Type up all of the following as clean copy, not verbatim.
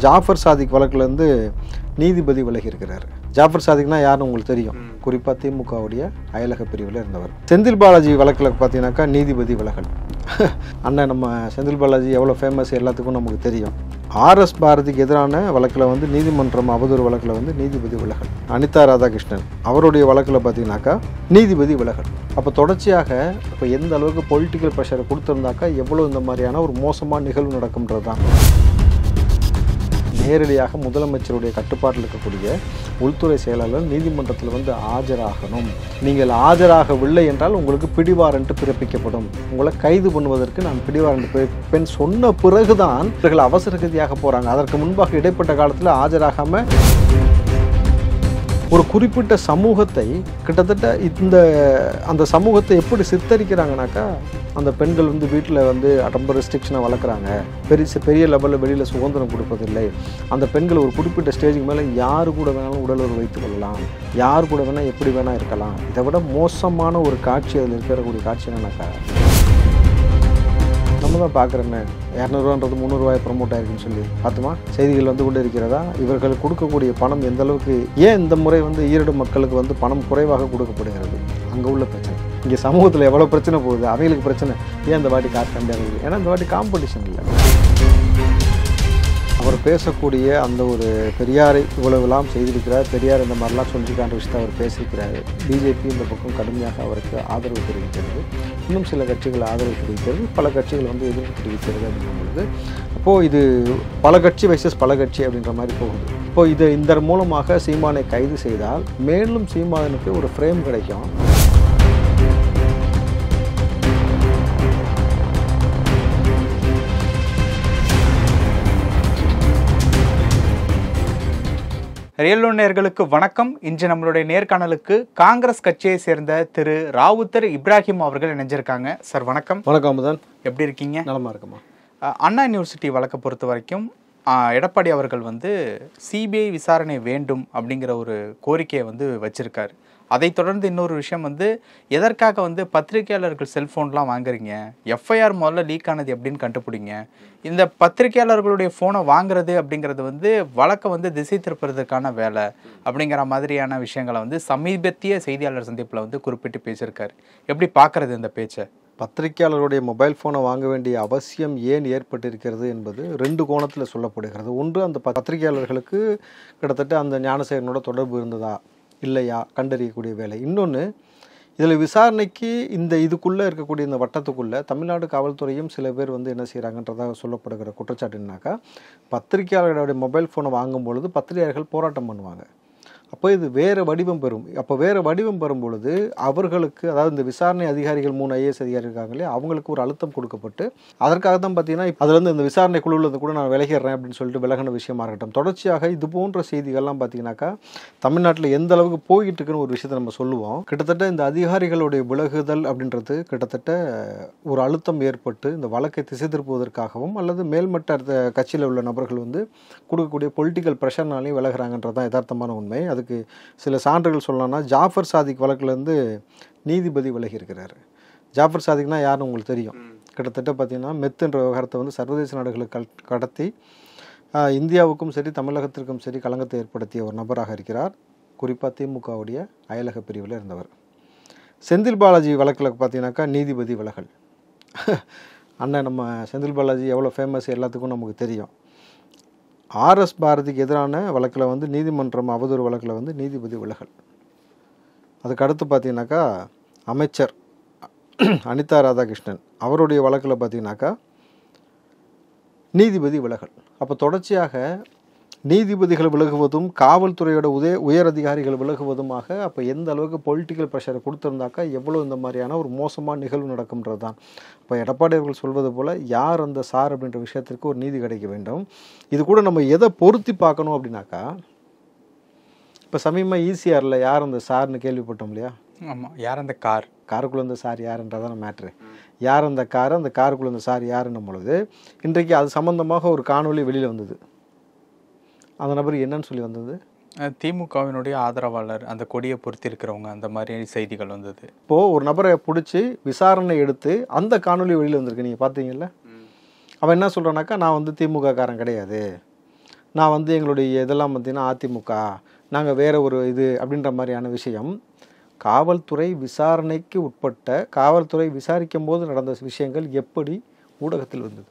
ஜாஃபர் சாதிக் வழக்குலேருந்து நீதிபதி விலகி இருக்கிறார். ஜாஃபர் சாதிக்னா யாருன்னு உங்களுக்கு தெரியும், குறிப்பாக திமுகவுடைய அயலக பிரிவில் இருந்தவர். செந்தில் பாலாஜி வழக்கில் பார்த்தீங்கன்னாக்கா நீதிபதி விலகல். அண்ணன் நம்ம செந்தில் பாலாஜி எவ்வளோ ஃபேமஸ் எல்லாத்துக்கும் நமக்கு தெரியும். ஆர்எஸ் பாரதிக்கு எதிரான வழக்கில் நீதிமன்றம் அவதூறு வழக்கில் நீதிபதி விலகல். அனிதா ராதாகிருஷ்ணன் அவருடைய வழக்கில் பார்த்தீங்கன்னாக்கா நீதிபதி விலகல். அப்போ தொடர்ச்சியாக இப்போ எந்த அளவுக்கு பொலிட்டிக்கல் ப்ரெஷரை கொடுத்துருந்தாக்கா எவ்வளோ இந்த மாதிரியான ஒரு மோசமான நிகழ்வு நடக்கும்ன்றது தான். நேரடியாக முதலமைச்சருடைய கட்டுப்பாட்டில் இருக்கக்கூடிய உள்துறை செயலாளர் நீதிமன்றத்தில் ஆஜராகணும். நீங்கள் ஆஜராகவில்லை என்றால் உங்களுக்கு பிடிவாரண்ட் பிறப்பிக்கப்படும், உங்களை கைது பண்ணுவதற்கு நான் பிடிவாரண்ட் பிறப்பிப்பேன் சொன்ன பிறகுதான் இவர்கள் அவசர கதியாக போகிறாங்க. அதற்கு முன்பாக இடைப்பட்ட காலத்தில் ஆஜராகாமல் ஒரு குறிப்பிட்ட சமூகத்தை கிட்டத்தட்ட அந்த சமூகத்தை எப்படி சித்தரிக்கிறாங்கனாக்கா, அந்த பெண்கள் வீட்டில் ரொம்ப ரெஸ்ட்ரிக்ஷனை வளர்க்குறாங்க, பெரிய லெவலில் வெளியில் சுதந்திரம் கொடுப்பதில்லை, அந்த பெண்கள் ஒரு குறிப்பிட்ட ஸ்டேஜுக்கு மேலே யார் கூட வேணாலும் உடலுறவு வைத்துக் கொள்ளலாம், யார் கூட வேணால் எப்படி வேணால் இருக்கலாம். இதை விட மோசமான ஒரு காட்சி அதில் இருக்கக்கூடிய காட்சி என்னன்னாக்கா, நம்ம தான் பார்க்குறோமே 200ரூவான்றது 300ரூவாய் ப்ரமோட் ஆயிருக்குன்னு சொல்லி பார்த்துமா செய்திகள் கொண்டு இருக்கிறதா. இவர்கள் கொடுக்கக்கூடிய பணம் எந்த அளவுக்கு, ஏன் இந்த முறை ஈரோடு மக்களுக்கு பணம் குறைவாக கொடுக்கப்படுகிறது, அங்கே உள்ள பிரச்சனை. இங்கே சமூகத்தில் எவ்வளோ பிரச்சனை போகுது, அவங்களுக்கு பிரச்சனை ஏன் இந்த வாட்டி காசு கம்மியாக, ஏன்னா இந்த வாட்டி காம்படிஷன் இல்லை. அவர் பேசக்கூடிய அந்த ஒரு பெரியாரை இவ்வளவுலாம் செய்திருக்கிறார், பெரியார் இந்த மாதிரிலாம் சொல்லிக்கான விஷயத்தை அவர் பேசியிருக்கிறார். பிஜேபி இந்த பக்கம் கடுமையாக அவருக்கு ஆதரவு தெரிவிக்கிறது, இன்னும் சில கட்சிகள் ஆதரவு தெரிவிக்கிறது, பல கட்சிகள் எதிர்ப்பு தெரிவிக்கிறது அப்படிங்கும் பொழுது அப்போது இது பல கட்சி வைசஸ் பல கட்சி அப்படின்ற மாதிரி போகுது. இப்போது இந்த மூலமாக சீமானை கைது செய்தால் மேலும் சீமானுக்கு ஒரு ஃப்ரேம் கிடைக்கும். ரியல் நேயர்களுக்கு வணக்கம். இன்று நம்மளுடைய நேர்காணலுக்கு காங்கிரஸ் கட்சியை சேர்ந்த திரு ராவுத்தர் இப்ராஹிம் அவர்கள் இணைஞ்சிருக்காங்க. சார் வணக்கம். வணக்கம் முதன், எப்படி இருக்கீங்க? நலமா இருக்குமா. அண்ணா யூனிவர்சிட்டி வழக்கை பொறுத்த வரைக்கும் எடப்பாடி அவர்கள் சிபிஐ விசாரணை வேண்டும் அப்படிங்கிற ஒரு கோரிக்கையை வச்சிருக்காரு. அதைத் தொடர்ந்து இன்னொரு விஷயம் எதற்காக பத்திரிகையாளர்கள் செல்ஃபோன்லாம் வாங்குறீங்க, எஃப்ஐஆர் முதல்ல லீக் ஆனது எப்படின்னு கண்டுபிடிங்க, இந்த பத்திரிகையாளர்களுடைய ஃபோனை வாங்குறது அப்படிங்கிறது வழக்கை திசை திருப்புறதுக்கான வேலை அப்படிங்கிற மாதிரியான விஷயங்களை சமீபத்திய செய்தியாளர் சந்திப்பில் குறிப்பிட்டு பேசியிருக்காரு. எப்படி பார்க்குறது இந்த பேச்சை? பத்திரிகையாளருடைய மொபைல் ஃபோனை வாங்க வேண்டிய அவசியம் ஏன் ஏற்பட்டிருக்கிறது என்பது 2 கோணத்தில் சொல்லப்படுகிறது. ஒன்று, அந்த பத்திரிகையாளர்களுக்கு கிட்டத்தட்ட அந்த ஞானசேகரனோட தொடர்பு இருந்ததா இல்லையா கண்டறியக்கூடிய வேலை. இன்னொன்று, இதில் விசாரணைக்கு இதுக்குள்ளே இருக்கக்கூடிய இந்த வட்டத்துக்குள்ளே தமிழ்நாடு காவல்துறையும் சில பேர் என்ன செய்கிறாங்கன்றதாக சொல்லப்படுகிற குற்றச்சாட்டு என்னன்னாக்கா, பத்திரிகையாளர்களுடைய மொபைல் ஃபோனை வாங்கும் பொழுது பத்திரிகையாளர்கள் போராட்டம் பண்ணுவாங்க. அப்போ இது வேறு வடிவம் பெறும். அப்போ வேறு வடிவம் பெறும் பொழுது அவர்களுக்கு, அதாவது இந்த விசாரணை அதிகாரிகள் 3 ஐஏஎஸ் அதிகாரி இருக்காங்களே, அவங்களுக்கு ஒரு அழுத்தம் கொடுக்கப்பட்டு அதற்காக தான் பார்த்தீங்கன்னா அதுலேருந்து இந்த விசாரணை குழுவில் கூட நான் விலகிடுறேன் அப்படின்னு சொல்லிட்டு விலகின விஷயமா இருக்கட்டும். தொடர்ச்சியாக இது போன்ற செய்திகள்லாம் பார்த்தீங்கன்னாக்கா தமிழ்நாட்டில் எந்த அளவுக்கு போய்கிட்டு இருக்குன்னு ஒரு விஷயத்தை நம்ம சொல்லுவோம். கிட்டத்தட்ட இந்த அதிகாரிகளுடைய விலகுதல் அப்படின்றது கிட்டத்தட்ட ஒரு அழுத்தம் ஏற்பட்டு இந்த வழக்கை திசை திருப்புவதற்காகவும் அல்லது மேல்மட்ட கட்சியில் உள்ள நபர்கள் கொடுக்கக்கூடிய பொலிட்டிக்கல் ப்ரெஷர்னாலையும் விலகிறாங்கன்றது தான் யதார்த்தமான உண்மை. அதுக்கு சில சான்றுகள் சொல்லலாம்னா, ஜாஃபர் சாதிக் வழக்குலேருந்து நீதிபதி விலகி இருக்கிறார். ஜாஃபர் சாதிக்னா யாருன்னு உங்களுக்கு தெரியும். கிட்டத்தட்ட பார்த்தீங்கன்னா மெத்துன்ற விவகாரத்தை சர்வதேச நாடுகளுக்கு கடத்தி இந்தியாவுக்கும் சரி தமிழகத்திற்கும் சரி களங்கத்தை ஏற்படுத்திய ஒரு நபராக இருக்கிறார். குறிப்பாக திமுகவுடைய அயலக பிரிவில் இருந்தவர். செந்தில் பாலாஜி வழக்கில் பார்த்தீங்கன்னாக்கா நீதிபதி விலகல். அண்ணன் நம்ம செந்தில் பாலாஜி எவ்வளோ ஃபேமஸ் எல்லாத்துக்கும் நமக்கு தெரியும். ஆர்எஸ் பாரதிக்கு எதிரான வழக்கில் நீதிமன்றம் அவதூறு வழக்கில் நீதிபதி விலகல். அதுக்கடுத்து பார்த்தீங்கன்னாக்கா அமைச்சர் அனிதா ராதாகிருஷ்ணன் அவருடைய வழக்கில் பார்த்தீங்கன்னாக்கா நீதிபதி விலகல். அப்போ தொடர்ச்சியாக நீதிபதிகள் விலகுவதும் காவல்துறையோட உயர் அதிகாரிகள் விலகுவதுமாக அப்போ எந்த அளவுக்கு பொலிட்டிக்கல் ப்ரெஷரை கொடுத்துருந்தாக்கா எவ்வளோ இந்த மாதிரியான ஒரு மோசமான நிகழ்வு நடக்கும்ன்றது தான். இப்போ எடப்பாடி அவர்கள் சொல்வது போல் யார் அந்த சார் அப்படின்ற விஷயத்திற்கு ஒரு நீதி கிடைக்க வேண்டும். இது கூட நம்ம எதை பொருத்தி பார்க்கணும் அப்படின்னாக்கா, இப்போ சமீபமாக ஈசிஆரில் யார் அந்த சார்னு கேள்விப்பட்டோம் இல்லையா? ஆமாம், யார் அந்த காருக்குள்ளே இந்த சார் யாருன்றதான மேட்ரு. யார் அந்த காருக்குள்ளே இந்த சார் யாருன்னும் பொழுது இன்றைக்கு அது சம்மந்தமாக ஒரு காணொலி வெளியில் வந்தது. அந்த நபர் என்னன்னு சொல்லி வந்தது, திமுகவினுடைய ஆதரவாளர், அந்த கொடியை பொறுத்தி இருக்கிறவங்க, அந்த மாதிரி செய்திகள் வந்தது. இப்போது ஒரு நபரை பிடிச்சி விசாரணை எடுத்து அந்த காணொலி வெளியில் வந்திருக்கு. நீங்கள் பார்த்தீங்கல்ல, அவன் என்ன சொல்கிறானாக்கா, நான் திமுக காரன் கிடையாது, நான் வந்து எங்களுடைய இதெல்லாம் பார்த்தீங்கன்னா அதிமுக, நாங்கள் வேறு ஒரு இது அப்படின்ற மாதிரியான விஷயம். காவல்துறை விசாரணைக்கு உட்பட்ட, காவல்துறை விசாரிக்கும் போது நடந்த விஷயங்கள் எப்படி ஊடகத்தில் வந்தது?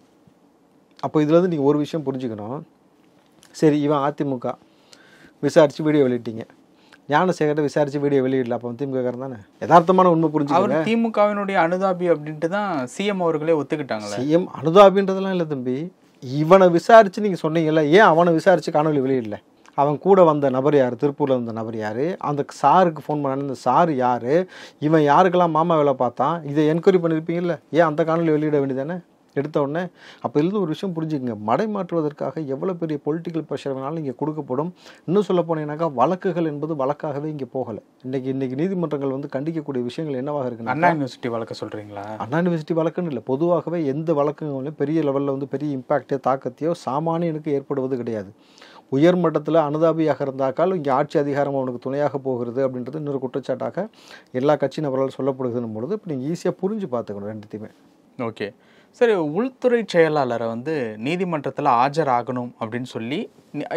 அப்போ இதுலேருந்து நீங்கள் ஒரு விஷயம் புரிஞ்சுக்கணும். சரி, இவன் அதிமுக விசாரித்து வீடியோ வெளியிட்டீங்க, ஞானசேகரை விசாரித்து வீடியோ வெளியிடல, அப்போ திமுககாரன் தானே. யதார்த்தமான உண்மை புரிஞ்சுக்கோங்க. அவர் திமுகவினுடைய அனுதாபி அப்படின்ட்டு தான் சிஎம் அவர்களே ஒத்துக்கிட்டாங்களே. சிஎம் அனுதாபின்றதெல்லாம் இல்லை தம்பி. இவனை விசாரித்து நீங்கள் சொன்னீங்கல்ல, ஏன் அவனை விசாரித்து காணொலி வெளியிடல? அவன் கூட வந்த நபர் யார், திருப்பூரில் வந்த நபர் யார், அந்த சாருக்கு ஃபோன் பண்ணான இந்த சார் யார், இவன் யாருக்கெல்லாம் மாமா வேலை பார்த்தான், இதை என்கொயரி பண்ணியிருப்பீங்கல்ல, ஏன் அந்த காணொலி வெளியிட வேண்டியதானே எடுத்த உடனே? அப்போ இருந்து ஒரு விஷயம் புரிஞ்சுக்கங்க, மடை மாற்றுவதற்காக எவ்வளோ பெரிய பொலிட்டிக்கல் ப்ரெஷர் வேணாலும் இங்கே கொடுக்கப்படும். இன்னும் சொல்ல போனீங்கன்னாக்கா வழக்குகள் என்பது வழக்காகவே இங்கே போகலை. இன்னைக்கு நீதிமன்றங்கள் வந்து கண்டிக்கக்கூடிய விஷயங்கள் என்னவாக இருக்குன்னா, அண்ணா யூனிவர்சிட்டி வழக்க சொல்கிறீங்களா? அண்ணா யூனிவர்சிட்டி வழக்குன்னு இல்லை, பொதுவாகவே எந்த வழக்குகளும் பெரிய லெவலில் வந்து பெரிய இம்பாக்டோ தாக்கத்தையோ சாமானியனுக்கு ஏற்படுவது கிடையாது. உயர்மட்டத்தில் அனுதாபியாக இருந்தாக்கால் இங்கே ஆட்சி அதிகாரம் அவனுக்கு துணையாக போகிறது அப்படின்றது இன்னொரு குற்றச்சாட்டாக எல்லா கட்சி நபர்களால் சொல்லப்படுதுன்னும் பொழுது இப்போ நீங்கள் ஈஸியாக புரிஞ்சு பார்த்துக்கணும் ரெண்டுத்தையுமே. ஓகே, சரி. உள்துறை செயலாளரை வந்து நீதிமன்றத்தில் ஆஜராகணும் அப்படின்னு சொல்லி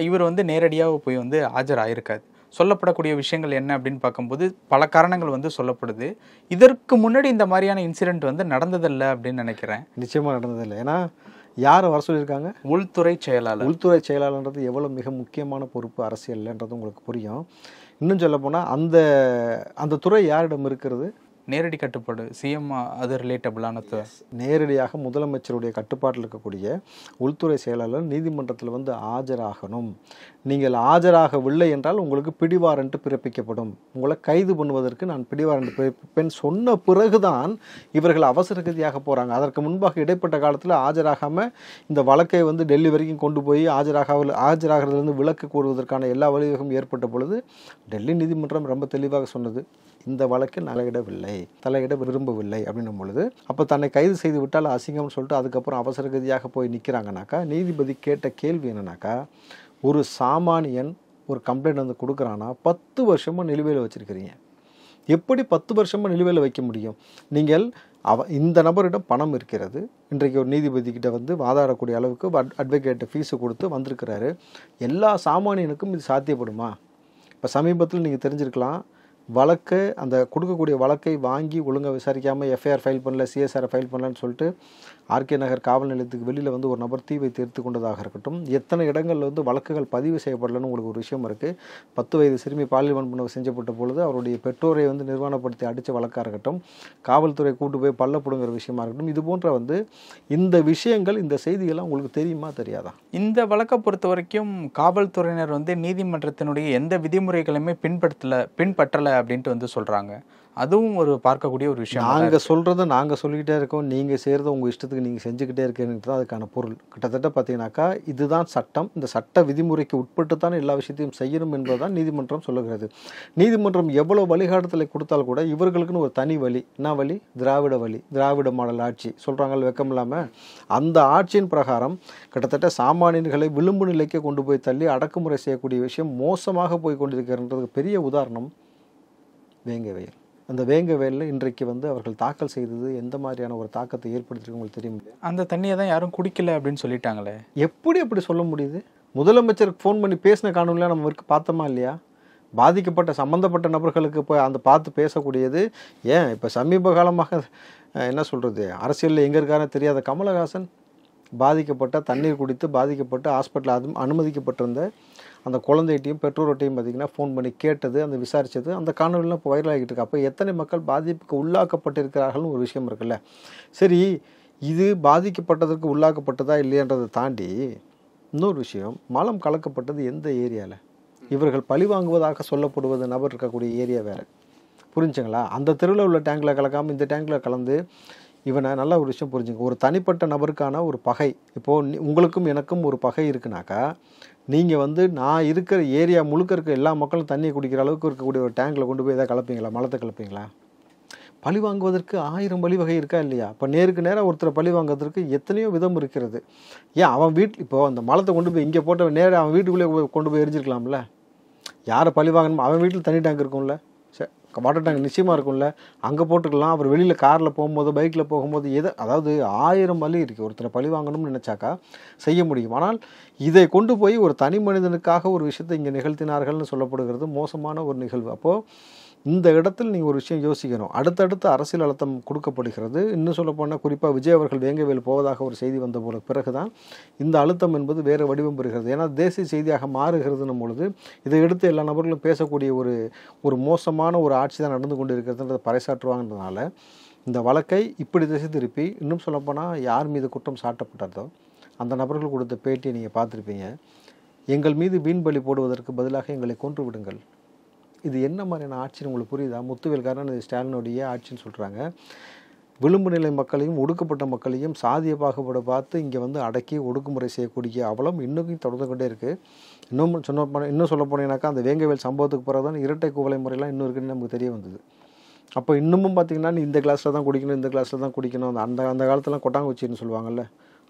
இவர் வந்து நேரடியாக போய் வந்து ஆஜராயிருக்காது. சொல்லப்படக்கூடிய விஷயங்கள் என்ன அப்படின்னு பார்க்கும்போது பல காரணங்கள் வந்து சொல்லப்படுது. இதற்கு முன்னாடி இந்த மாதிரியான இன்சிடென்ட் வந்து நடந்ததில்லை அப்படின்னு நினைக்கிறேன். நிச்சயமாக நடந்ததில்லை. ஏன்னா யாரை வர சொல்லியிருக்காங்க? உள்துறை செயலாளர். உள்துறை செயலாளர்ன்றது எவ்வளோ மிக முக்கியமான பொறுப்பு அரசியல்ன்றது உங்களுக்கு புரியும். இன்னும் சொல்ல போனால் அந்த துறை யாரிடம் இருக்கிறது? நேரடி கட்டுப்பாடு சிஎம், அது ரிலேட்டபிளான நேரடியாக முதலமைச்சருடைய கட்டுப்பாட்டில் இருக்கக்கூடிய உள்துறை செயலாளர் நீதிமன்றத்தில் வந்து ஆஜராகணும். நீங்கள் ஆஜராகவில்லை என்றால் உங்களுக்கு பிடிவாரண்ட் பிறப்பிக்கப்படும், உங்களை கைது பண்ணுவதற்கு நான் பிடிவாரண்ட் பிறப்பிப்பேன் சொன்ன பிறகுதான் இவர்கள் அவசர கதியாக போகிறாங்க. அதற்கு முன்பாக இடைப்பட்ட காலத்தில் ஆஜராகாமல் இந்த வழக்கை வந்து டெல்லி வரைக்கும் கொண்டு போய் ஆஜராகிறதுலேருந்து விலக்கு கூறுவதற்கான எல்லா வழிவகையும் ஏற்பட்ட பொழுது டெல்லி நீதிமன்றம் ரொம்ப தெளிவாக சொன்னது, இந்த வழக்கில் தலையிட விரும்பவில்லை அப்படின்னும் பொழுது அப்போ தன்னை கைது செய்து விட்டால் அசிங்கம்னு சொல்லிட்டு அதுக்கப்புறம் அவசர கதியாக போய் நிற்கிறாங்கனாக்கா, நீதிபதி கேட்ட கேள்வி என்னன்னாக்கா, ஒரு சாமானியன் ஒரு கம்ப்ளைண்ட் வந்து கொடுக்குறான்னா 10 வருஷமாக நிலுவையில் வச்சுருக்கிறீங்க, எப்படி 10 வருஷமாக நிலுவையில் வைக்க முடியும்? நீங்கள் இந்த நபரிடம் பணம் இருக்கிறது, இன்றைக்கு ஒரு நீதிபதிக்கிட்ட வந்து வாதாடக்கூடிய அளவுக்கு அட்வொகேட் ஃபீஸு கொடுத்து வந்திருக்கிறாரு, எல்லா சாமானியனுக்கும் இது சாத்தியப்படுமா? இப்போ சமீபத்தில் நீங்கள் தெரிஞ்சிருக்கலாம், வழக்கு அந்த கொடுக்கக்கூடிய வழக்கை வாங்கி ஒழுங்காக விசாரிக்காமல் எஃப்ஐஆர் ஃபைல் பண்ணல, சிஎஸ்ஆர் ஃபைல் பண்ணலன்னு சொல்லிட்டு ஆர்கே நகர் காவல் நிலையத்துக்கு வெளியில் வந்து ஒரு நபர் தீ வைத்து எரித்து கொண்டதாக இருக்கட்டும், எத்தனை இடங்களில் வந்து வழக்குகள் பதிவு செய்யப்படலன்னு உங்களுக்கு ஒரு விஷயம் இருக்குது. 10 வயது சிறுமி பாலியல் வன்புணர்வு செஞ்சப்பட்ட பொழுது அவருடைய பெற்றோரை வந்து நிர்வாணப்படுத்தி அடித்த வழக்காக இருக்கட்டும், காவல்துறை கூட்டு போய் பல்ல பிடுங்குற விஷயமா இருக்கட்டும், இது போன்ற வந்து இந்த விஷயங்கள், இந்த செய்திகள்லாம் உங்களுக்கு தெரியுமா தெரியாதா? இந்த வழக்கை பொறுத்த வரைக்கும் காவல்துறையினர் வந்து நீதிமன்றத்தினுடைய எந்த விதிமுறைகளுமே பின்பற்றலை அப்படின்ட்டு வந்து சொல்கிறாங்க. அதுவும் ஒரு பார்க்கக்கூடிய ஒரு விஷயம். நாங்கள் சொல்கிறத நாங்கள் சொல்லிக்கிட்டே இருக்கோம், நீங்கள் செய்கிறத உங்கள் இஷ்டத்துக்கு நீங்கள் செஞ்சுக்கிட்டே இருக்கீங்கிறது தான் அதுக்கான பொருள். கிட்டத்தட்ட பார்த்தீங்கன்னாக்கா இதுதான் சட்டம், இந்த சட்ட விதிமுறைக்கு உட்பட்டு தான் எல்லா விஷயத்தையும் செய்யணும் என்பது தான் நீதிமன்றம் சொல்லுகிறது. நீதிமன்றம் எவ்வளோ வழிகாட்டுதலை கொடுத்தால் கூட இவர்களுக்குன்னு ஒரு தனி வழி, என்ன வழி? திராவிட வழி, திராவிட மாடல் ஆட்சி சொல்கிறாங்க வெக்கம் இல்லாமல். அந்த ஆட்சியின் பிரகாரம் கிட்டத்தட்ட சாமானியர்களை விளிம்பு நிலைக்கு கொண்டு போய் தள்ளி அடக்குமுறை செய்யக்கூடிய விஷயம் மோசமாக போய் கொண்டிருக்கிறதுக்கு பெரிய உதாரணம் வேங்கவயல். அந்த வேங்கவயலில் இன்றைக்கு வந்து அவர்கள் தாக்கல் செய்தது எந்த மாதிரியான ஒரு தாக்கத்தை ஏற்படுத்திருக்கு உங்களுக்கு தெரியும். அந்த தண்ணியை தான் யாரும் குடிக்கல அப்படின்னு சொல்லிட்டாங்களே. எப்படி அப்படி சொல்ல முடியுது? முதலமைச்சருக்கு ஃபோன் பண்ணி பேசின காணொலியாக நம்ம பார்த்தோமா இல்லையா? பாதிக்கப்பட்ட சம்மந்தப்பட்ட நபர்களுக்கு போய் அந்த பார்த்து பேசக்கூடியது. ஏன் இப்போ சமீப காலமாக என்ன சொல்கிறது, அரசியலில் எங்கே இருக்காருன்னு தெரியாத கமலஹாசன் பாதிக்கப்பட்ட, தண்ணீர் குடித்து பாதிக்கப்பட்டு ஹாஸ்பிட்டலில் அனுமதிக்கப்பட்டிருந்த அந்த குழந்தைகிட்டையும் பெற்றோர்கிட்டையும் பார்த்திங்கன்னா ஃபோன் பண்ணி கேட்டது, அந்த விசாரித்தது, அந்த காணொலிலாம் இப்போ வைரல் ஆகிட்டு இருக்கு. அப்போ எத்தனை மக்கள் பாதிப்புக்கு உள்ளாக்கப்பட்டிருக்கிறார்கள்னு ஒரு விஷயம் இருக்குல்ல. சரி, இது பாதிக்கப்பட்டதற்கு உள்ளாக்கப்பட்டதா இல்லையன்றதை தாண்டி இன்னொரு விஷயம், மலம் கலக்கப்பட்டது எந்த ஏரியாவில்? இவர்கள் பழி வாங்குவதாக சொல்லப்படுவது நபர் இருக்கக்கூடிய ஏரியா வேறு, புரிஞ்சுங்களா? அந்த தெருவில் உள்ள டேங்கில் கலக்காமல் இந்த டேங்கில் கலந்து இவனை நல்ல ஒரு விஷயம் புரிஞ்சுங்க. ஒரு தனிப்பட்ட நபருக்கான ஒரு பகை, இப்போது உங்களுக்கும் எனக்கும் ஒரு பகை இருக்குனாக்கா, நீங்கள் வந்து நான் இருக்கிற ஏரியா முழுக்க இருக்க எல்லா மக்களும் தண்ணியை குடிக்கிற அளவுக்கு இருக்கக்கூடிய ஒரு டேங்கில் கொண்டு போய் எதாவது கலப்பீங்களா? மலத்தை கலப்பீங்களா? பழி வாங்குவதற்கு 1000 வழிவகை இருக்கா இல்லையா? இப்போ நேருக்கு நேராக ஒருத்தரை பழி வாங்குவதற்கு எத்தனையோ விதம் இருக்கிறது. ஏன் அவன் இப்போது அந்த மலத்தை கொண்டு போய் இங்கே போட்ட நேராக அவன் வீட்டுக்குள்ளே கொண்டு போய் எரிஞ்சிருக்கலாம்ல? யாரை பழி வாங்கணுமோ அவன் வீட்டில் தண்ணி டேங்க் இருக்கும்ல, வாட்டர் டேங்க் நிச்சயமாக இருக்கும்ல, அங்கே போட்டுக்கலாம். அவர் வெளியில் காரில் போகும்போது பைக்கில் போகும்போது அதாவது 1000 வழி இருக்குது. ஒருத்தரை பழி வாங்கணும்னு நினச்சாக்கா செய்ய முடியும். ஆனால் இதை கொண்டு போய் ஒரு தனி மனிதனுக்காக ஒரு விஷயத்தை இங்கே நிகழ்த்தினார்கள்னு சொல்லப்படுகிறது மோசமான ஒரு நிகழ்வு. அப்போது இந்த இடத்தில் நீங்கள் ஒரு விஷயம் யோசிக்கணும். அடுத்தடுத்து அரசியல் அழுத்தம் கொடுக்கப்படுகிறது. இன்னும் சொல்லப்போனால் குறிப்பாக விஜய் அவர்கள் வேங்கவேல் போவதாக ஒரு செய்தி வந்த போல பிறகுதான் இந்த அழுத்தம் என்பது வேறு வடிவம் பெறுகிறது. ஏன்னா தேசிய செய்தியாக மாறுகிறதுன்னும் பொழுது இதை எடுத்து எல்லா நபர்களும் பேசக்கூடிய ஒரு மோசமான ஒரு ஆட்சி தான் நடந்து கொண்டு இருக்கிறதுன்றதை பறைசாற்றுவாங்கன்றதுனால இந்த வழக்கை இப்படி திசை திருப்பி, இன்னும் சொல்லப்போனால் யார் மீது குற்றம் சாட்டப்பட்டதோ அந்த நபர்கள் கொடுத்த பேட்டியை நீங்கள் பார்த்துருப்பீங்க. எங்கள் மீது வீண் பலி போடுவதற்கு பதிலாக எங்களை கொன்று விடுங்கள். இது என்ன மாதிரியான ஆட்சின்னு உங்களுக்கு புரியுதா? முத்துவேல் கருணாநிதி ஸ்டாலினுடைய ஆட்சின்னு சொல்கிறாங்க. விளிம்பு நிலை மக்களையும் ஒடுக்கப்பட்ட மக்களையும் சாதிய பாகுபாடு பார்த்து இங்கே வந்து அடக்கி ஒடுக்குமுறை செய்யக்கூடிய அவலம் இன்னும் தொடர்ந்து கொண்டே இருக்குது. இன்னும் சொல்ல போனீங்கன்னாக்கா அந்த வேங்கவேல் சம்பவத்துக்கு பிறகு தான் இரட்டை குவளை முறையெல்லாம் இன்னும் இருக்குன்னு நமக்கு தெரிய வந்தது. அப்போ இன்னமும் பார்த்திங்கன்னா நீ இந்த கிளாஸில் தான் குடிக்கணும், இந்த கிளாஸில் தான் குடிக்கணும், அந்த காலத்துலாம் கொட்டாங்குச்சின்னு சொல்லுவாங்கள்ல,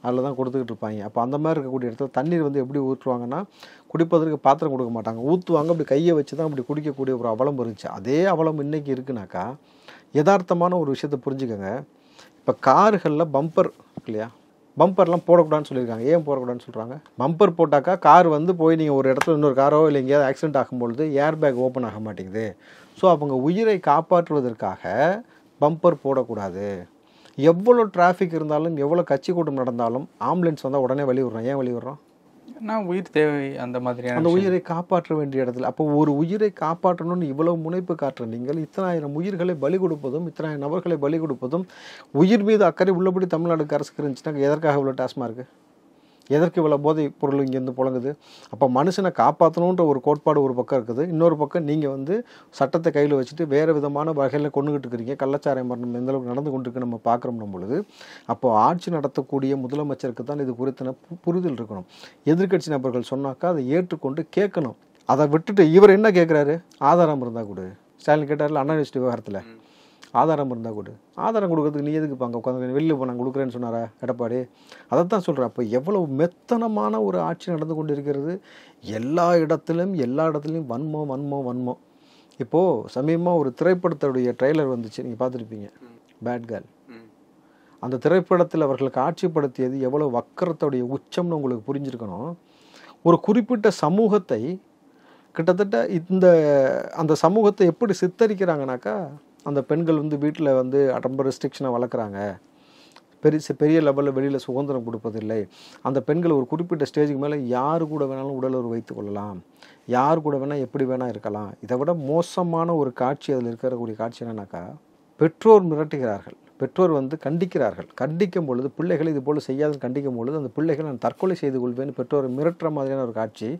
அதில் தான் கொடுத்துக்கிட்டு இருப்பாங்க. அப்போ அந்த மாதிரி இருக்கக்கூடிய இடத்துல தண்ணீர் வந்து எப்படி ஊற்றுவாங்கன்னா, குடிப்பதற்கு பாத்திரம் கொடுக்க மாட்டாங்க, ஊற்றுவாங்க. அப்படி கையை வச்சு தான் அப்படி குடிக்கக்கூடிய ஒரு அவலம் இருந்துச்சு. அதே அவலம் இன்றைக்கி இருக்குனாக்கா யதார்த்தமான ஒரு விஷயத்தை புரிஞ்சுக்கோங்க. இப்போ கார்களில் பம்பர் இருக்கு இல்லையா, பம்பர்லாம் போடக்கூடாதுன்னு சொல்லியிருக்காங்க. ஏன் போடக்கூடாதுன்னு சொல்கிறாங்க? பம்பர் போட்டாக்கா கார் வந்து போய் நீங்கள் ஒரு இடத்துல இன்னொரு காரோ இல்லை எங்கேயாவது ஆக்சிடென்ட் ஆகும்பொழுது ஏர் பேக் ஓப்பன் ஆக மாட்டேங்குது. ஸோ அவங்க உயிரை காப்பாற்றுவதற்காக பம்பர் போடக்கூடாது. எவ்வளோ டிராஃபிக் இருந்தாலும் எவ்வளோ கட்சி கூட்டம் நடந்தாலும் ஆம்புலன்ஸ் வந்தால் உடனே வழி விடுறோம். ஏன் வழி விடுறோம்? நான் உயிர் தேவை, அந்த மாதிரியான அந்த உயிரை காப்பாற்ற வேண்டிய இடத்துல. அப்போ ஒரு உயிரை காப்பாற்றணும்னு இவ்வளவு முனைப்பு காட்டுற நீங்கள் இத்தனாயிரம் உயிர்களை பலி கொடுப்பதும் இத்தனாயிரம் நபர்களை பலி கொடுப்பதும் உயிர் மீது அக்கறை உள்ளபடி தமிழ்நாடு அரசுக்கு இருந்துச்சுன்னா எதற்காக இவ்வளோ டாஸ்மாக இருக்குது? எதற்கு இவ்வளோ போதை பொருள் இங்கேருந்து புழங்குது? அப்போ மனுஷனை காப்பாற்றணுன்ற ஒரு கோட்பாடு ஒரு பக்கம் இருக்குது. இன்னொரு பக்கம் நீங்கள் வந்து சட்டத்தை கையில் வச்சுட்டு வேறு விதமான வகையில் கொண்டுகிட்டு இருக்கிறீங்க. கள்ளச்சாராய மரணம் எந்த அளவுக்கு நடந்து கொண்டிருக்கு நம்ம பார்க்குறோம் பொழுது, அப்போது ஆட்சி நடத்தக்கூடிய முதலமைச்சருக்கு தான் இது குறித்த புரிதல் இருக்கணும். எதிர்க்கட்சி நபர்கள் சொன்னாக்கா அதை ஏற்றுக்கொண்டு கேட்கணும். அதை விட்டுட்டு இவர் என்ன கேட்குறாரு? ஆதாரம் இருந்தால் கொடு. ஸ்டாலின் கேட்டார்ல அண்ணா யூனிவர்சிட்டி விவகாரத்தில், ஆதாரம் இருந்தால் கொடு. ஆதாரம் கொடுக்கறதுக்கு நீ எதுக்கு அங்கே உட்காந்து வெளியில் போய் நான் கொடுக்குறேன்னு சொன்னாரா எடப்பாடி? அதைத்தான் சொல்கிறேன். அப்போ எவ்வளவு மெத்தனமான ஒரு ஆட்சி நடந்து கொண்டு இருக்கிறது. எல்லா இடத்துலையும் வன்மம். இப்போது சமீபமாக ஒரு திரைப்படத்துடைய ட்ரெய்லர் வந்துச்சு, நீங்கள் பார்த்துருப்பீங்க, பேட் கேர்ள். அந்த திரைப்படத்தில் அவர்களுக்கு ஆட்சிப்படுத்தியது எவ்வளோ வக்கரத்துடைய உச்சம்னு உங்களுக்கு புரிஞ்சிருக்கணும். ஒரு குறிப்பிட்ட சமூகத்தை கிட்டத்தட்ட அந்த சமூகத்தை எப்படி சித்தரிக்கிறாங்கனாக்கா, அந்த பெண்கள் வந்து வீட்டில் வந்து ரொம்ப ரெஸ்ட்ரிக்ஷனாக வளர்க்குறாங்க, பெரிய லெவலில் வெளியில் சுதந்திரம் கொடுப்பதில்லை, அந்த பெண்கள் ஒரு குறிப்பிட்ட ஸ்டேஜுக்கு மேலே யார் கூட வேணாலும் உடலுறவு வைத்து கொள்ளலாம், யார் கூட வேணால் எப்படி வேணால் இருக்கலாம். இதை விட மோசமான ஒரு காட்சி அதில் இருக்கக்கூடிய காட்சி என்னன்னாக்கா, பெற்றோர் மிரட்டுகிறார்கள், பெற்றோர் வந்து கண்டிக்கிறார்கள். கண்டிக்கும் பொழுது பிள்ளைகளை இது போல் செய்யாதுன்னு கண்டிக்கும் பொழுது அந்த பிள்ளைகள் நான் தற்கொலை செய்து கொள்வேன்னு பெற்றோரை மிரட்டுற மாதிரியான ஒரு காட்சி.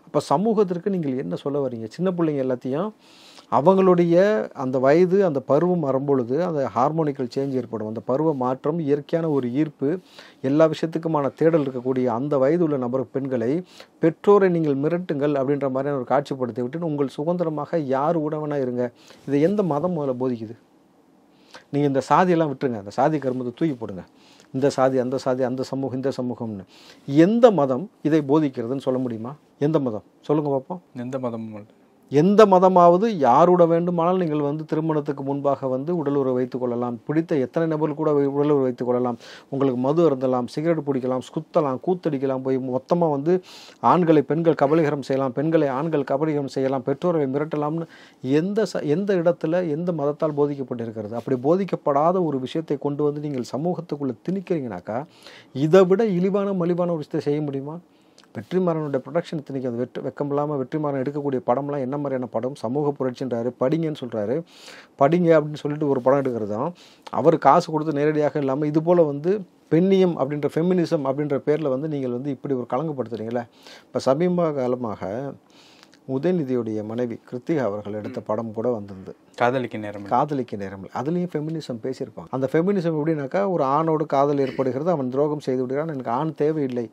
அப்போ சமூகத்திற்கு நீங்கள் என்ன சொல்ல வரீங்க? சின்ன பிள்ளைங்க எல்லாத்தையும் அவங்களுடைய அந்த வயது அந்த பருவம் வரும்பொழுது அந்த ஹார்மோனிக்கல் சேஞ்ச் ஏற்படும். அந்த பருவ மாற்றம், இயற்கையான ஒரு ஈர்ப்பு, எல்லா விஷயத்துக்குமான தேடல் இருக்கக்கூடிய அந்த வயது உள்ள நபர் பெண்களை பெற்றோரை நீங்கள் மிரட்டுங்கள் அப்படின்ற மாதிரியான ஒரு காட்சிப்படுத்தி விட்டு உங்கள் சுதந்திரமாக யார் உடவனா இருங்க. இதை எந்த மதம் முதல்ல போதிக்குது? நீங்கள் இந்த சாதியெல்லாம் விட்டுருங்க, அந்த சாதி கருமத்தை தூக்கி போடுங்க. இந்த சாதி அந்த சாதி, அந்த சமூகம் இந்த சமூகம்னு எந்த மதம் இதை போதிக்கிறதுன்னு சொல்ல முடியுமா? எந்த மதம் சொல்லுங்க பார்ப்போம். எந்த மதமும் எந்த மதமாவது யாரோட வேண்டுமானால் நீங்கள் வந்து திருமணத்துக்கு முன்பாக வந்து உடலுறவு வைத்துக் கொள்ளலாம், பிடித்த எத்தனை நபர்கள் கூட உடலுறவு வைத்துக் கொள்ளலாம், உங்களுக்கு மது அருந்தலாம், சிகரெட் பிடிக்கலாம், குத்தலாம், கூத்தடிக்கலாம், போய் மொத்தமாக வந்து ஆண்களை பெண்கள் கபலீகரம் செய்யலாம், பெண்களை ஆண்கள் கபலீகரம் செய்யலாம், பெற்றோர்களை மிரட்டலாம்னு எந்த இடத்துல எந்த மதத்தால் போதிக்கப்பட்டிருக்கிறது? அப்படி போதிக்கப்படாத ஒரு விஷயத்தை கொண்டு வந்து நீங்கள் சமூகத்துக்குள்ளே திணிக்கிறீங்கனாக்கா இதை விட இழிவான மலிவான ஒரு விஷயத்தை செய்ய முடியுமா? வெற்றிமாறனுடைய ப்ரொடக்ஷன் இத்தனைக்கு அது வெக்கம் இல்லாமல் வெற்றிமாறன் எடுக்கக்கூடிய படம்லாம் என்ன மாதிரியான படம்? சமூக புரட்சின்றாரு, படிங்கன்னு சொல்கிறாரு, படிங்க அப்படின்னு சொல்லிட்டு ஒரு படம் எடுக்கிறதும், அவர் காசு கொடுத்து நேரடியாக இல்லாமல் இது போல் வந்து பெண்ணியம் அப்படின்ற ஃபெமினிசம் அப்படின்ற பேரில் வந்து நீங்கள் வந்து இப்படி ஒரு கலங்கப்படுத்துறீங்களே. இப்போ சமீப காலமாக உதயநிதியுடைய மனைவி கிருத்திகா அவர்கள் எடுத்த படம் கூட வந்திருந்து காதலிக்க நேரம். அதுலேயும் ஃபெமினிசம் பேசியிருப்பாங்க. அந்த ஃபெமினிசம் எப்படின்னாக்கா, ஒரு ஆணோடு காதல் ஏற்படுகிறது, அவன் துரோகம் செய்து விடுகிறான், எனக்கு ஆண் தேவையில்லை,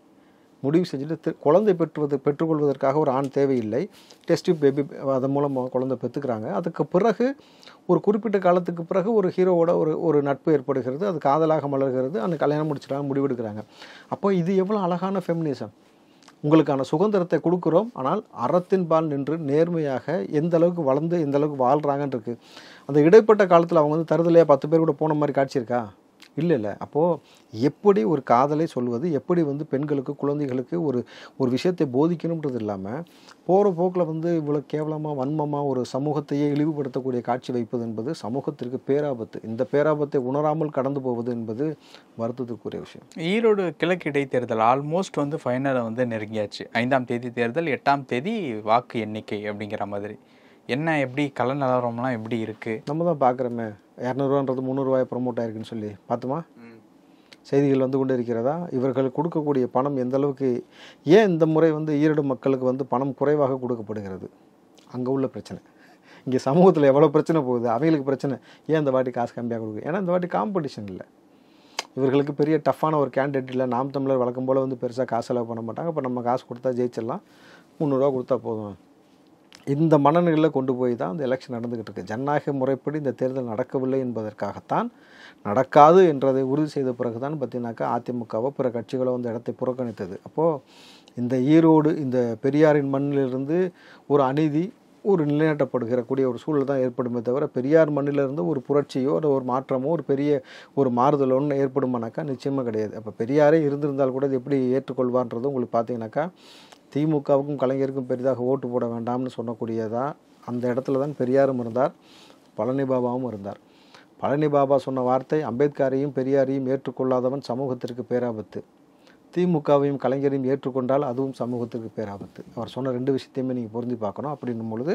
முடிவு செஞ்சுட்டு குழந்தை பெற்றுக்கொள்வதற்காக ஒரு ஆண் தேவையில்லை, டெஸ்ட் பேபி அதன் மூலமாக குழந்தை பெற்றுக்கிறாங்க. அதுக்கு பிறகு ஒரு குறிப்பிட்ட காலத்துக்கு பிறகு ஒரு ஹீரோவோட ஒரு நட்பு ஏற்படுகிறது, அது காதலாக மலர்கிறது, அந்த கல்யாணம் முடிச்சுட்டாங்க, முடிவெடுக்கிறாங்க. அப்போ இது எவ்வளோ அழகான ஃபெமினிசம்! உங்களுக்கான சுதந்திரத்தை கொடுக்குறோம், ஆனால் அறத்தின் பால் நின்று நேர்மையாக எந்த அளவுக்கு வளர்ந்து எந்த அளவுக்கு வாழ்கிறாங்கன்னு இருக்குது. அந்த இடைப்பட்ட காலத்தில் அவங்க வந்து தருதலையாக 10 பேர் கூட போன மாதிரி காட்சி இருக்கா? இல்லை. அப்போது எப்படி ஒரு காதலை சொல்வது, எப்படி வந்து பெண்களுக்கு குழந்தைகளுக்கு ஒரு ஒரு விஷயத்தை போதிக்கணுன்றது இல்லாமல் போகிற போக்கில் வந்து இவ்வளோ கேவலமாக வன்மமாக ஒரு சமூகத்தையே இழிவுபடுத்தக்கூடிய காட்சி வைப்பது என்பது சமூகத்திற்கு பேராபத்து. இந்த பேராபத்தை உணராமல் கடந்து போவது என்பது வருத்தத்துக்குரிய விஷயம். ஈரோடு கிழக்கு இடைத்தேர்தல் ஆல்மோஸ்ட் வந்து ஃபைனலை வந்து நெருங்கியாச்சு. 5ஆம் தேதி தேர்தல், 8ஆம் தேதி வாக்கு எண்ணிக்கை அப்படிங்கிற மாதிரி. என்ன எப்படி கள நிலவரம்லாம் எப்படி இருக்குது? நம்ம தான் பார்க்குறோமே, 200ரூவான்றது 300 ப்ரமோட் ஆயிருக்குன்னு சொல்லி பார்த்துமா செய்திகள் வந்து கொண்டு இருக்கிறதா? இவர்கள் கொடுக்கக்கூடிய பணம் எந்த அளவுக்கு, ஏன் இந்த முறை வந்து ஈரோடு மக்களுக்கு வந்து பணம் குறைவாக கொடுக்கப்படுகிறது? அங்கே உள்ள பிரச்சனை. இங்கே சமூகத்தில் எவ்வளோ பிரச்சனை போகுது, அவங்களுக்கு பிரச்சனை ஏன் இந்த வாட்டி காசு கம்மியாக கொடுக்குது? ஏன்னா இந்த வாட்டி காம்படிஷன் இல்லை, இவர்களுக்கு பெரிய டஃப்பான ஒரு கேண்டிடேட் இல்லை. நாம் தமிழர் வழக்கம் போல் வந்து பெருசாக காசு செலவு பண்ண மாட்டாங்க. இப்போ நம்ம காசு கொடுத்தா ஜெயிச்சிடலாம், 300 கொடுத்தா போதும். இந்த மனநிலையில் கொண்டு போய் தான் இந்த எலெக்ஷன் நடந்துக்கிட்டு இருக்குது. ஜனநாயக முறைப்படி இந்த தேர்தல் நடக்கவில்லை என்பதற்காகத்தான், நடக்காது என்றதை உறுதி செய்த பிறகு தான் பார்த்தீங்கன்னாக்கா அதிமுகவோ பிற கட்சிகளோ அந்த இடத்தை புறக்கணித்தது. அப்போது இந்த ஈரோடு, இந்த பெரியாரின் மண்ணிலிருந்து ஒரு அநீதி ஒரு நிலைநாட்டப்படுகிற கூடிய ஒரு சூழல் தான் ஏற்படுமே தவிர, பெரியார் மண்ணிலிருந்து ஒரு புரட்சியோ ஒரு மாற்றமோ ஒரு பெரிய ஒரு மாறுதல் ஒன்று ஏற்படுமானாக்கா நிச்சயமாக கிடையாது. அப்போ பெரியாரே இருந்திருந்தால் கூட இது எப்படி ஏற்றுக்கொள்வான்றது உங்களுக்கு பார்த்தீங்கன்னாக்கா, திமுகவுக்கும் கலைஞருக்கும் பெரிதாக ஓட்டு போட வேண்டாம்னு சொன்னக்கூடியதான் அந்த இடத்துல தான் பெரியாரும் இருந்தார், பழனி பாபாவும் இருந்தார். பழனி பாபா சொன்ன வார்த்தை, அம்பேத்கரையும் பெரியாரையும் ஏற்றுக்கொள்ளாதவன் சமூகத்திற்கு பேராபத்து, திமுகவையும் கலைஞரையும் ஏற்றுக்கொண்டால் அதுவும் சமூகத்திற்கு பேராபத்து. அவர் சொன்ன 2 விஷயத்தையுமே நீங்கள் பொருந்தி பார்க்கணும். அப்படின்னும் பொழுது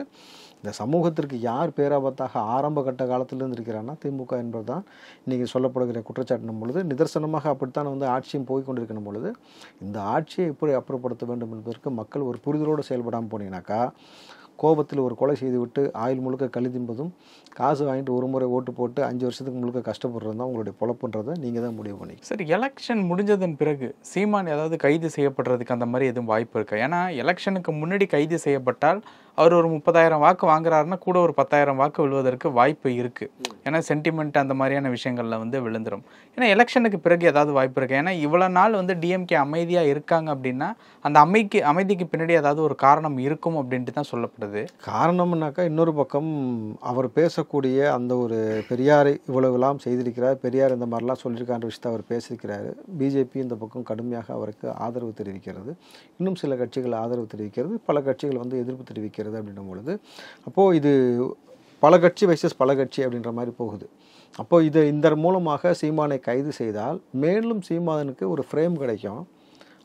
இந்த சமூகத்திற்கு யார் பேராபத்தாக ஆரம்ப கட்ட காலத்திலிருந்து இருக்கிறான்னா திமுக என்பது தான் இன்றைக்கி சொல்லப்படுகிற குற்றச்சாட்டினும் பொழுது நிதர்சனமாக அப்படித்தான் வந்து ஆட்சியும் போய் கொண்டிருக்கணும் பொழுது, இந்த ஆட்சியை எப்படி அப்புறப்படுத்த வேண்டும் என்பதற்கு மக்கள் ஒரு புரிதலோடு செயல்படாமல் போனீங்கன்னாக்கா, கோபத்தில் ஒரு கொலை செய்துவிட்டு ஆயுள் முழுக்க கழி தின்பதும், காசு வாங்கிட்டு ஒரு முறை ஓட்டு போட்டு 5 வருஷத்துக்கு முழுக்க கஷ்டப்படுறது தான் உங்களுடைய பொழப்புன்றதை நீங்கள் தான் முடிவு பண்ணி. சரி, எலெக்ஷன் முடிஞ்சதன் பிறகு சீமான் ஏதாவது கைது செய்யப்படுறதுக்கு அந்த மாதிரி எதுவும் வாய்ப்பு இருக்கா? ஏன்னா எலெக்ஷனுக்கு முன்னாடி கைது செய்யப்பட்டால் அவர் ஒரு 30,000 வாக்கு வாங்குறாருன்னா கூட ஒரு 10,000 வாக்கு விழுவதற்கு வாய்ப்பு இருக்குது. ஏன்னா சென்டிமெண்ட் அந்த மாதிரியான விஷயங்களில் வந்து விழுந்துடும். ஏன்னா எலெக்ஷனுக்கு பிறகு ஏதாவது வாய்ப்பு இருக்குது? ஏன்னா இவ்வளோ நாள் வந்து டிஎம்கே அமைதியாக இருக்காங்க அப்படின்னா அந்த அமைதிக்கு பின்னாடி ஏதாவது ஒரு காரணம் இருக்கும் அப்படின்ட்டு தான் சொல்லப்படுது. காரணம்னாக்கா இன்னொரு பக்கம் அவர் பேசக்கூடிய அந்த ஒரு பெரியாரை இவ்வளவுலாம் செய்திருக்கிறார், பெரியார் இந்த மாதிரிலாம் சொல்லியிருக்கான்ற விஷயத்தை அவர் பேசியிருக்கிறாரு. பிஜேபி இந்த பக்கம் கடுமையாக அவருக்கு ஆதரவு தெரிவிக்கிறது, இன்னும் சில கட்சிகள் ஆதரவு தெரிவிக்கிறது, பல கட்சிகள் வந்து எதிர்ப்பு தெரிவிக்கிறது. அப்படின்னும் பொழுது அப்போது இது பல கட்சி வைசஸ் பல கட்சி அப்படின்ற மாதிரி போகுது. அப்போது இந்த மூலமாக சீமானை கைது செய்தால் மேலும் சீமானுக்கு ஒரு ஃப்ரேம் கிடைக்கும்,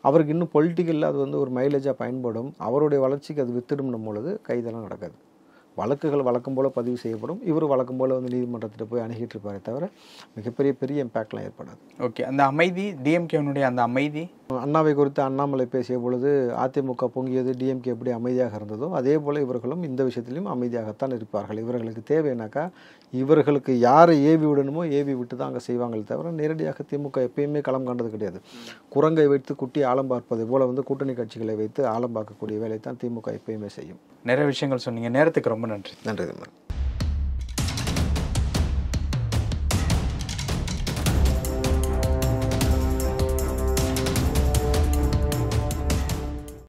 அவருக்கு இன்னும் பொலிட்டிக்கலில் அது வந்து ஒரு மைலேஜாக பயன்படும், அவருடைய வளர்ச்சிக்கு அது வித்துடும் பொழுது கைதெல்லாம் நடக்காது. வழக்குகள் வழக்கம் போல் பதிவு செய்யப்படும், இவர் வழக்கம் போல் வந்து நீதிமன்றத்தில் போய் அணுகிட்டு இருப்பாரே தவிர பெரிய இம்பேக்ட்லாம் ஏற்படாது. ஓகே, அந்த அமைதி டிஎம்கேனுடைய அந்த அமைதி, அண்ணாவை குறித்து அண்ணாமலை பேசிய பொழுது அதிமுக பொங்கியது, டிஎம்கே எப்படி அமைதியாக இருந்ததோ அதே போல் இவர்களும் இந்த விஷயத்திலையும் அமைதியாகத்தான் இருப்பார்கள். இவர்களுக்கு தேவைனாக்கா இவர்களுக்கு யாரை ஏவி விடணுமோ ஏவி விட்டு தான் அங்கே செய்வாங்களே தவிர நேரடியாக திமுக எப்பயுமே களம் காண்டது கிடையாது. குரங்கை வைத்து குட்டி ஆழம் பார்ப்பது போல் வந்து கூட்டணி கட்சிகளை வைத்து ஆழம் பார்க்கக்கூடிய வேலை தான் திமுக எப்பயுமே செய்யும். நிறைய விஷயங்கள் சொன்னீங்க. நேரத்துக்கு ரொம்ப நன்றி. நன்றி.